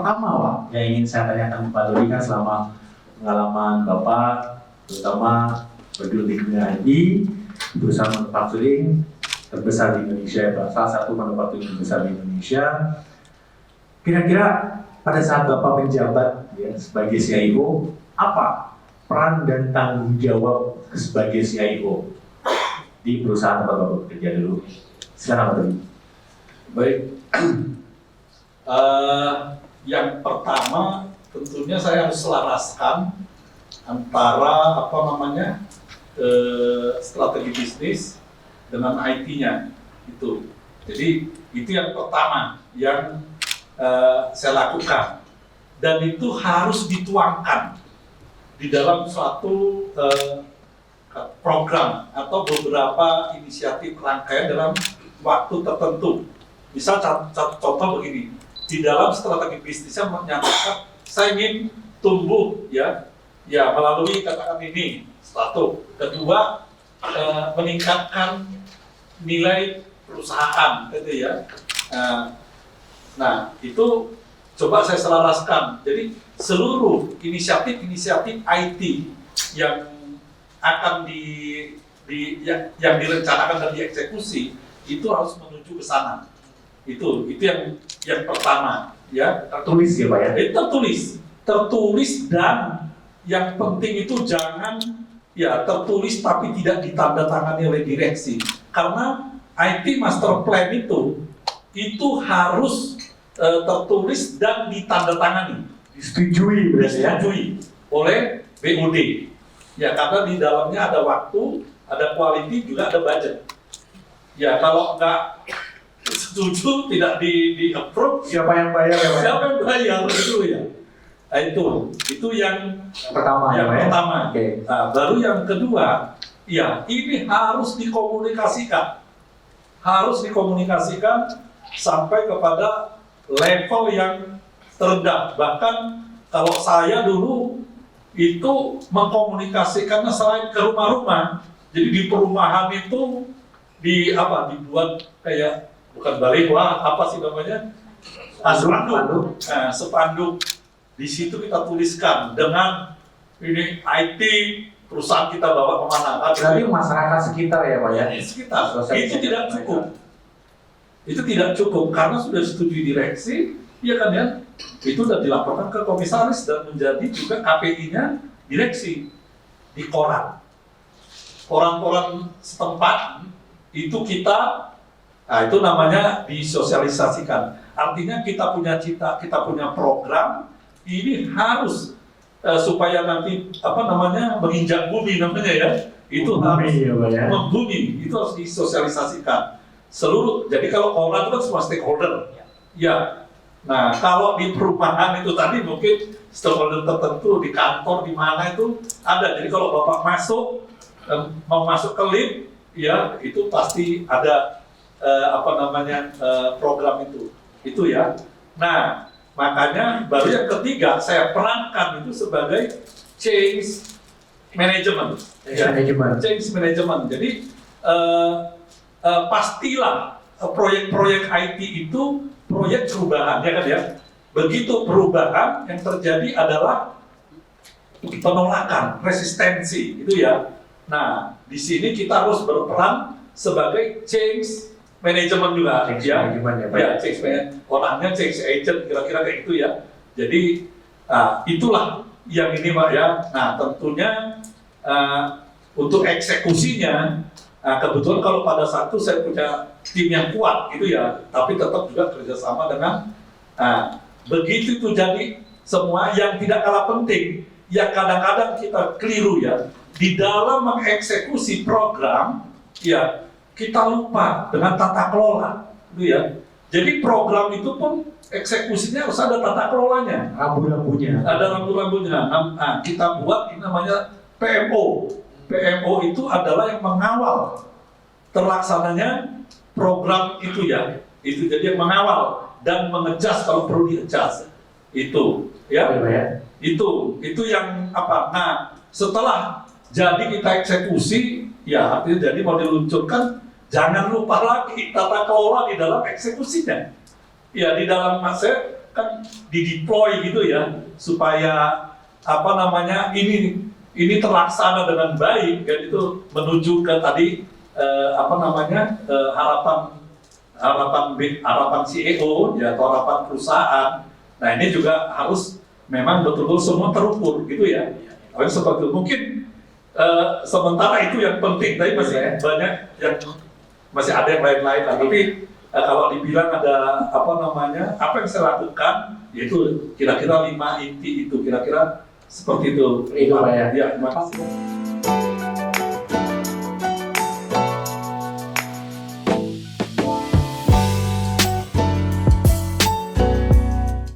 pertama Pak yang ingin saya tanyakan Pak Dodi kan selama pengalaman Bapak, terutama bergelut di dunia IT, perusahaan manufacturing terbesar di Indonesia, Pak. Salah satu manufacturing terbesar di Indonesia. Kira-kira pada saat Bapak menjabat ya, sebagai CIO, apa peran dan tanggung jawab sebagai CIO di perusahaan tempat Bapak bekerja dulu? Silakan Pak Dodi. Baik. Yang pertama tentunya saya harus selaraskan antara strategi bisnis dengan IT-nya itu. Jadi itu yang pertama yang saya lakukan, dan itu harus dituangkan di dalam suatu program atau beberapa inisiatif rangkaian dalam waktu tertentu. Misal contoh begini, di dalam strategi bisnisnya menyatakan saya ingin tumbuh ya melalui katakan ini satu, kedua meningkatkan nilai perusahaan gitu ya. Nah itu coba saya selaraskan. Jadi seluruh inisiatif IT yang akan yang direncanakan dan dieksekusi itu harus menuju ke sana. Itu yang pertama ya. Tertulis ya Pak ya? Tertulis dan yang penting itu jangan ya tertulis tapi tidak ditandatangani oleh direksi, karena IT master plan itu harus tertulis dan ditandatangani, disetujui oleh BOD ya, karena di dalamnya ada waktu, ada quality, juga ada budget ya. Kalau nggak setuju, tidak di approve, siapa yang bayar ya Pak? Siapa yang bayar itu ya. Nah, itu yang pertama ya Pak ya? Pertama. Okay. Nah, baru yang kedua, ya ini harus dikomunikasikan sampai kepada level yang terendah. Bahkan kalau saya dulu itu mengkomunikasikannya selain ke rumah-rumah, jadi di perumahan itu dibuat kayak bukan baliho, apa sih namanya? Spanduk. Nah, spanduk. Di situ kita tuliskan dengan ini IT perusahaan kita bawa kemana? Berarti masyarakat sekitar ya Pak ya? Sekitar. Itu tidak cukup. Itu tidak cukup karena sudah setuju direksi, ya kan ya? Itu sudah dilaporkan ke komisaris dan menjadi juga KPI-nya direksi di koran. Koran-koran setempat itu kita, nah itu namanya disosialisasikan. Artinya kita punya cita, kita punya program, ini harus supaya nanti menginjak bumi namanya ya, itu harus membumi, itu harus disosialisasikan seluruh. Jadi kalau koran itu kan semua stakeholder ya. Nah kalau di perumahan itu tadi mungkin stakeholder tertentu di kantor di mana itu ada. Jadi kalau Bapak mau masuk ke lift ya, itu pasti ada program itu ya. Nah makanya baru yang ketiga saya perankan itu sebagai change management. Change management. Jadi pastilah proyek-proyek IT itu proyek perubahan, ya kan ya. Begitu perubahan yang terjadi adalah penolakan, resistensi, itu ya. Nah, di sini kita harus berperan sebagai change management juga, change ya. Management ya, Pak. Ya, change management. Orangnya change agent, kira-kira kayak itu ya. Jadi itulah yang ini Pak ya. Nah, tentunya untuk eksekusinya, kebetulan kalau pada saat itu saya punya tim yang kuat gitu ya, tapi tetap juga kerjasama dengan begitu itu jadi semua yang tidak kalah penting, ya kadang-kadang kita keliru ya, di dalam mengeksekusi program, ya kita lupa dengan tata kelola, gitu ya. Jadi program itu pun eksekusinya harus ada tata kelolanya, rambu-rambunya. Ada rambu-rambunya. Nah, kita buat ini namanya PMO. PMO itu adalah yang mengawal terlaksananya program itu ya. Itu jadi yang mengawal dan mengejas kalau perlu di-adjust. Itu ya. Itu yang apa? Nah, setelah jadi kita eksekusi, ya artinya jadi mau diluncurkan, jangan lupa lagi tata kelola di dalam eksekusinya. Ya di dalam kan dideploy gitu ya, supaya apa namanya ini terlaksana dengan baik, dan itu menuju ke tadi apa namanya harapan CEO ya, atau harapan perusahaan. Nah ini juga harus memang betul-betul semua terukur gitu ya. Seperti mungkin sementara itu yang penting, tapi masih banyak yang masih ada yang lain-lain lah. Tapi kalau dibilang ada apa namanya, apa yang saya lakukan, yaitu kira-kira 5 inti itu, kira-kira seperti itu. Itu Pak ya. Ya, terima kasih.